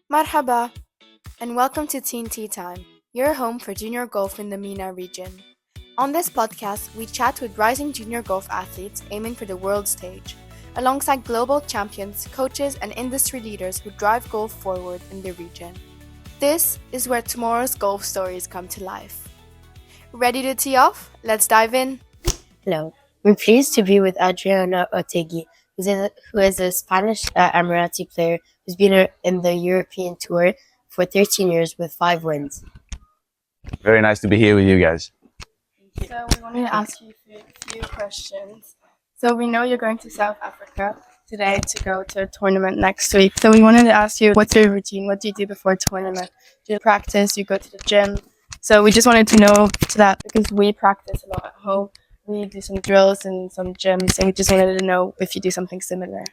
Marhaba, and welcome to Teen Tea Time, your home for junior golf in the MENA region. On this podcast, we chat with rising junior golf athletes aiming for the world stage, alongside global champions, coaches, and industry leaders who drive golf forward in the region. This is where tomorrow's golf stories come to life. Ready to tee off? Let's dive in. Hello, we're pleased to be with Adriano Otaegui, who is a Spanish-Emirati player who's been in the European Tour for 13 years with 5 wins. Very nice to be here with you guys. So we wanted to ask you a few questions. So we know you're going to South Africa today to go to a tournament next week. So we wanted to ask you, what's your routine? What do you do before a tournament? Do you practice? Do you go to the gym? So we just wanted to know to that because we practice a lot at home. We do some drills and some gyms, and we just wanted to know if you do something similar.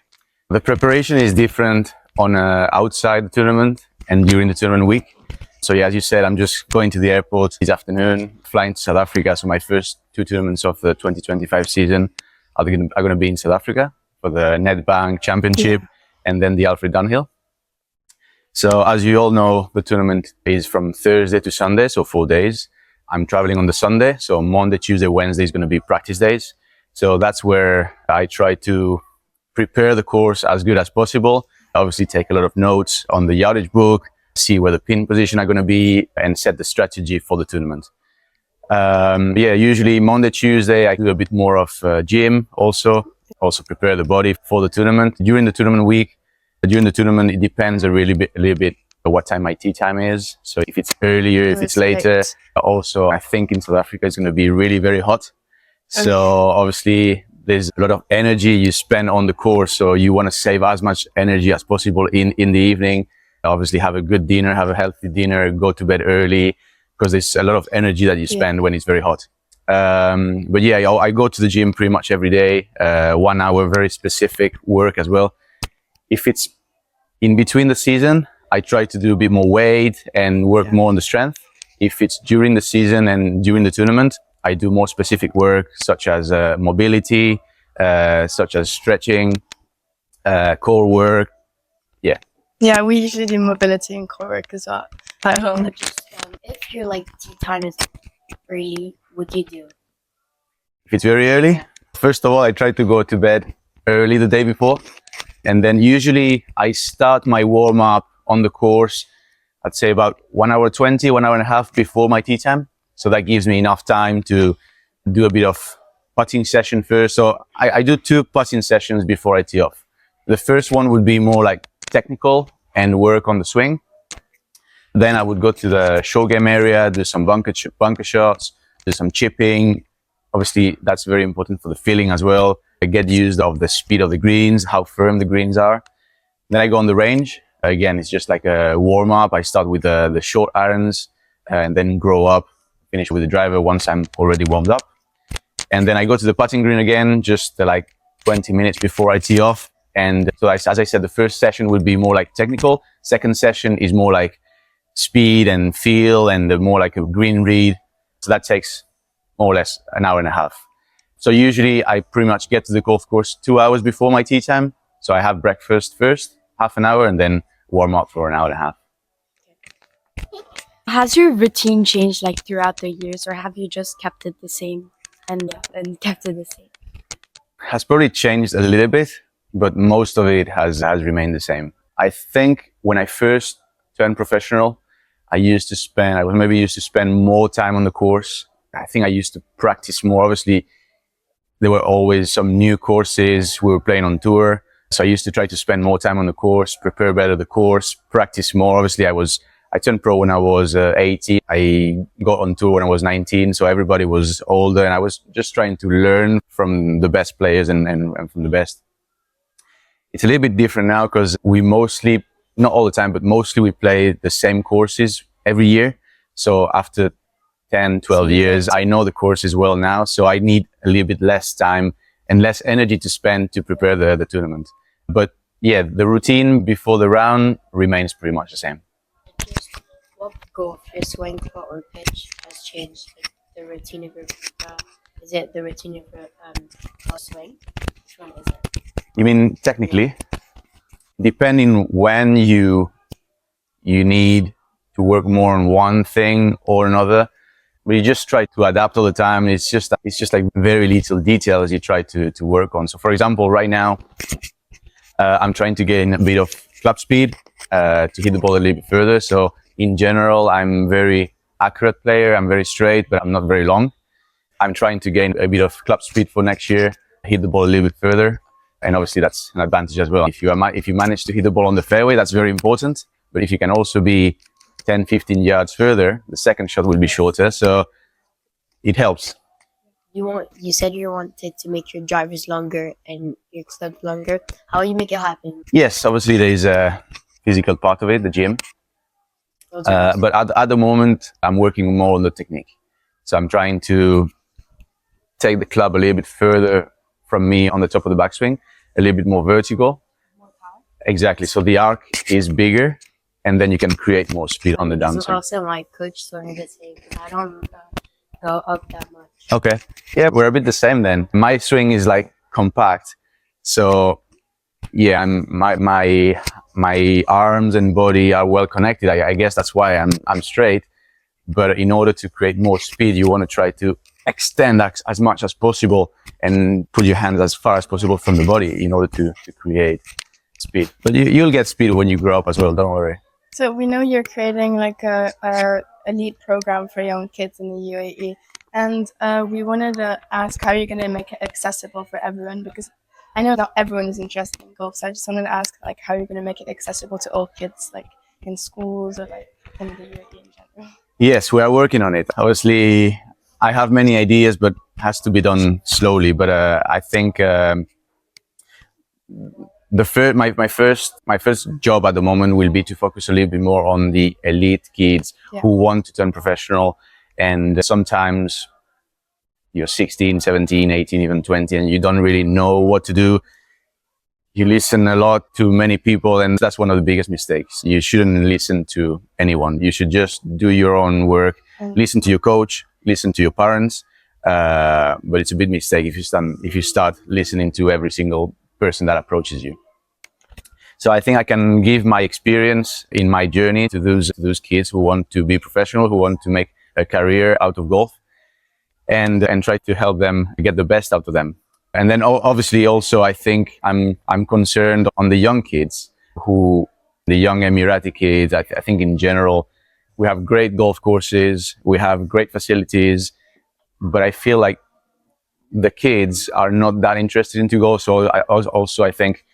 The preparation is different on outside the tournament and during the tournament week. So yeah, as you said, I'm just going to the airport this afternoon, flying to South Africa. So my first 2 tournaments of the 2025 season are going to be in South Africa for the Nedbank Championship and then the Alfred Dunhill. So as you all know, the tournament is from Thursday to Sunday, so 4 days. I'm traveling on the Sunday, so Monday, Tuesday, Wednesday is going to be practice days. So that's where I try to prepare the course as good as possible. Obviously take a lot of notes on the yardage book, see where the pin position are going to be, and set the strategy for the tournament. Usually Monday, Tuesday, I do a bit more of gym also prepare the body for the tournament. During the tournament week, it depends a little bit what time my tee time is. So if it's earlier, if it's later. Also, I think in South Africa it's going to be really very hot. So obviously there's a lot of energy you spend on the course. So you want to save as much energy as possible in the evening. Obviously have a good dinner, have a healthy dinner, go to bed early, because there's a lot of energy that you spend when it's very hot. I go to the gym pretty much every day, 1 hour, very specific work as well. If it's in between the season, I try to do a bit more weight and work more on the strength. If it's during the season and during the tournament, I do more specific work such as mobility, such as stretching, core work. Yeah, we usually do mobility and core work as well at home. If your tee time is early, what do you do? If it's very early, first of all, I try to go to bed early the day before. And then usually I start my warm-up on the course, I'd say about 1 hour 20, 1 hour and a half before my tee time. So that gives me enough time to do a bit of putting session first. So I do 2 putting sessions before I tee off. The first one would be more like technical and work on the swing. Then I would go to the short game area, do some bunker shots, do some chipping. Obviously, that's very important for the feeling as well. I get used of the speed of the greens, how firm the greens are. Then I go on the range. Again, it's just like a warm-up. I start with the short irons and then grow up, finish with the driver once I'm already warmed up. And then I go to the putting green again, just like 20 minutes before I tee off. And so as I said, the first session would be more like technical. Second session is more like speed and feel and more like a green read. So that takes more or less an hour and a half. So usually I pretty much get to the golf course 2 hours before my tee time. So I have breakfast first, half an hour, and then warm up for an hour and a half. Has your routine changed throughout the years, or have you just kept it the same and kept it the same? Has probably changed a little bit, but most of it has remained the same. I think when I first turned professional, I used to spend more time on the course. I think I used to practice more. Obviously, there were always some new courses. We were playing on tour. So I used to try to spend more time on the course, prepare better the course, practice more. Obviously, I turned pro when I was 18. I got on tour when I was 19. So everybody was older and I was just trying to learn from the best players and from the best. It's a little bit different now because we mostly, not all the time, but mostly we play the same courses every year. So after 10, 12 years, I know the courses well now. So I need a little bit less time and less energy to spend to prepare the tournament. But yeah, the routine before the round remains pretty much the same. What golf your swing foot or pitch has changed? The routine of your is it the routine of your swing? Which one is it? You mean technically? Depending when you you need to work more on one thing or another. But you just try to adapt all the time. It's just like very little details you try to work on. So for example, right now, I'm trying to gain a bit of club speed to hit the ball a little bit further. So in general, I'm very accurate player. I'm very straight, but I'm not very long. I'm trying to gain a bit of club speed for next year, hit the ball a little bit further. And obviously that's an advantage as well. If you manage to hit the ball on the fairway, that's very important. But if you can also be 10, 15 yards further, the second shot will be shorter. So it helps. You said you wanted to make your drivers longer and your clubs longer. How will you make it happen? Yes, obviously there is a physical part of it, the gym. But at the moment, I'm working more on the technique. So I'm trying to take the club a little bit further from me on the top of the backswing, a little bit more vertical. Exactly. So the arc is bigger, and then you can create more speed on the downswing. This is also my coach told me to say, because I don't go up that much. Okay. Yeah, we're a bit the same then. My swing is like compact. So yeah, my arms and body are well connected. I guess that's why I'm straight. But in order to create more speed, you want to try to extend as much as possible and put your hands as far as possible from the body in order to create speed. But you'll get speed when you grow up as well, don't worry. So we know you're creating like a elite program for young kids in the UAE, and we wanted to ask how you're going to make it accessible for everyone, because I know not everyone is interested in golf. So I just wanted to ask like how you're going to make it accessible to all kids, like in schools or like in the UAE in general. Yes, we are working on it. Obviously, I have many ideas, but has to be done slowly. But I think my first job at the moment will be to focus a little bit more on the elite kids who want to turn professional. And sometimes you're 16, 17, 18, even 20, and you don't really know what to do. You listen a lot to many people, and that's one of the biggest mistakes. You shouldn't listen to anyone. You should just do your own work, listen to your coach, listen to your parents. But it's a big mistake if you start listening to every single person that approaches you. So I think I can give my experience in my journey to those kids who want to be professional, who want to make a career out of golf, and try to help them get the best out of them. And then obviously also I think I'm concerned on the young kids, the young Emirati kids. I think in general we have great golf courses, we have great facilities, but I feel like the kids are not that interested into golf. So I think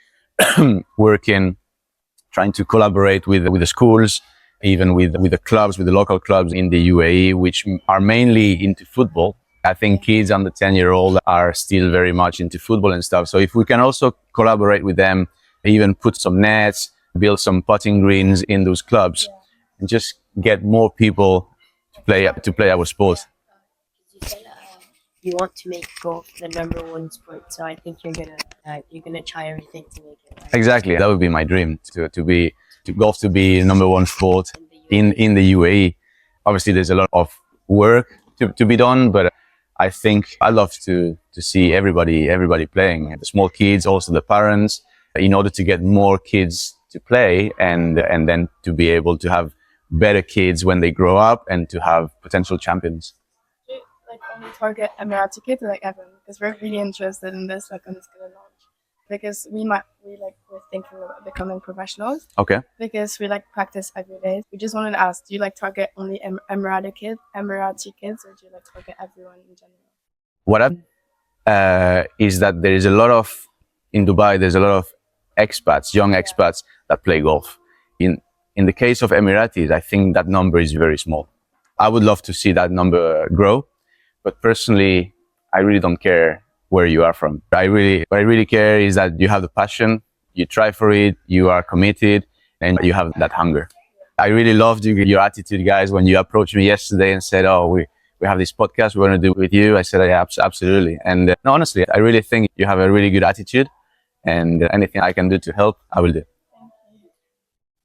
trying to collaborate with the schools, even with the clubs, with the local clubs in the UAE, which are mainly into football. I think kids under 10-year-old are still very much into football and stuff. So if we can also collaborate with them, even put some nets, build some putting greens in those clubs, and just get more people to play our sport. You said you want to make golf the #1 sport, so I think you're gonna try everything to make it. Right? Exactly, that would be my dream golf to be #1 sport in the UAE. Obviously, there's a lot of work to be done, but I think I love to see everybody playing, the small kids, also the parents, in order to get more kids to play and then to be able to have better kids when they grow up and to have potential champions. Like only target Emirati kids, like everyone, because we're really interested in this, like when it's gonna launch. Because we're thinking about becoming professionals. Okay. Because we like practice every day. We just wanted to ask, do you like target only Emirati kids, or do you like target everyone in general? What is that there is a lot of, in Dubai, there's a lot of expats, young expats that play golf. In the case of Emiratis, I think that number is very small. I would love to see that number grow, but personally, I really don't care where you are from. What I really care is that you have the passion, you try for it, you are committed, and you have that hunger. I really loved your attitude, guys, when you approached me yesterday and said, "Oh, we have this podcast we want to do with you." I said, "Yeah, absolutely." And no, honestly, I really think you have a really good attitude, and anything I can do to help, I will do.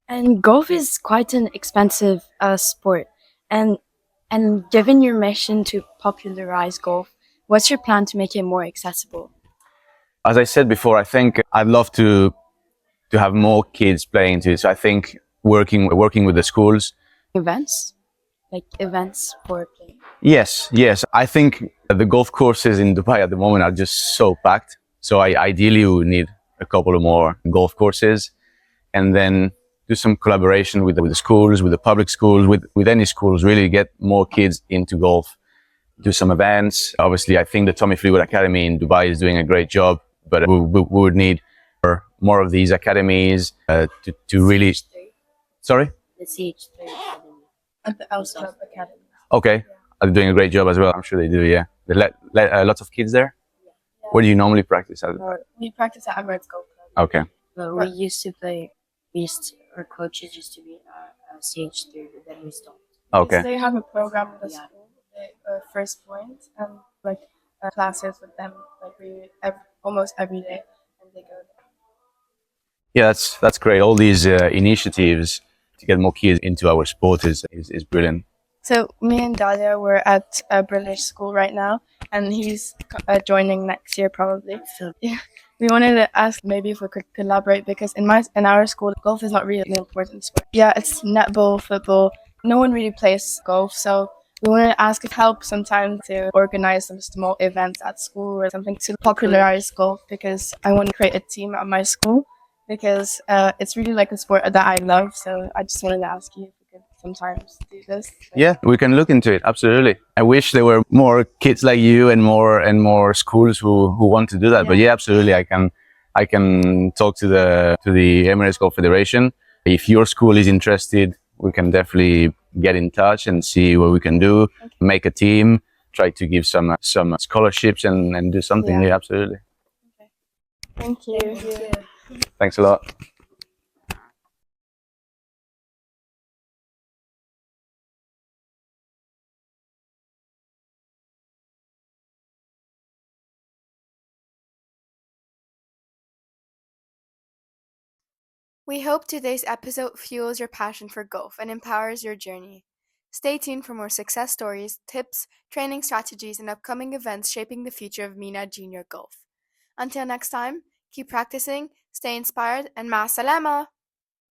And golf is quite an expensive sport, and given your mission to popularize golf, what's your plan to make it more accessible? As I said before, I think I'd love to have more kids playing into it. So I think working with the schools. Events? Like events for playing? Yes. I think the golf courses in Dubai at the moment are just so packed. So ideally we would need a couple of more golf courses, and then do some collaboration with the schools, with the public schools, with any schools, really get more kids into golf, do some events. Obviously, I think the Tommy Fleetwood Academy in Dubai is doing a great job, but we would need more of these academies to really... Sorry? The CH3 Academy. At the House Club Academy. Okay. They're doing a great job as well. I'm sure they do, yeah. They let lots of kids there? Yeah. Where do you normally practice at? We practice at Emirates Golf Club. Okay. But we used to play, our coaches used to be CH3, but then we stopped. Okay. They have a program in the Yeah. school, First Point, and like classes with them, like almost every day, and they go there. Yeah, that's great. All these initiatives to get more kids into our sport is brilliant. So me and Dalia were at a British school right now, and he's joining next year probably. So Yeah, we wanted to ask maybe if we could collaborate, because in our school golf is not really an important sport. Yeah, it's netball, football. No one really plays golf, so we wanted to ask if help sometimes to organize some small events at school or something to popularize golf, because I want to create a team at my school, because it's really like a sport that I love. So I just wanted to ask you if we could sometimes do this. Yeah, we can look into it. Absolutely. I wish there were more kids like you and more schools who want to do that. But yeah, absolutely. I can talk to the Emirates Golf Federation. If your school is interested, we can definitely get in touch and see what we can do. Okay. Make a team, try to give some scholarships and do something. Yeah. Yeah, absolutely. Okay. Thank you. Thanks a lot. We hope today's episode fuels your passion for golf and empowers your journey. Stay tuned for more success stories, tips, training strategies, and upcoming events shaping the future of MENA Junior Golf. Until next time, keep practicing, stay inspired, and ma salama!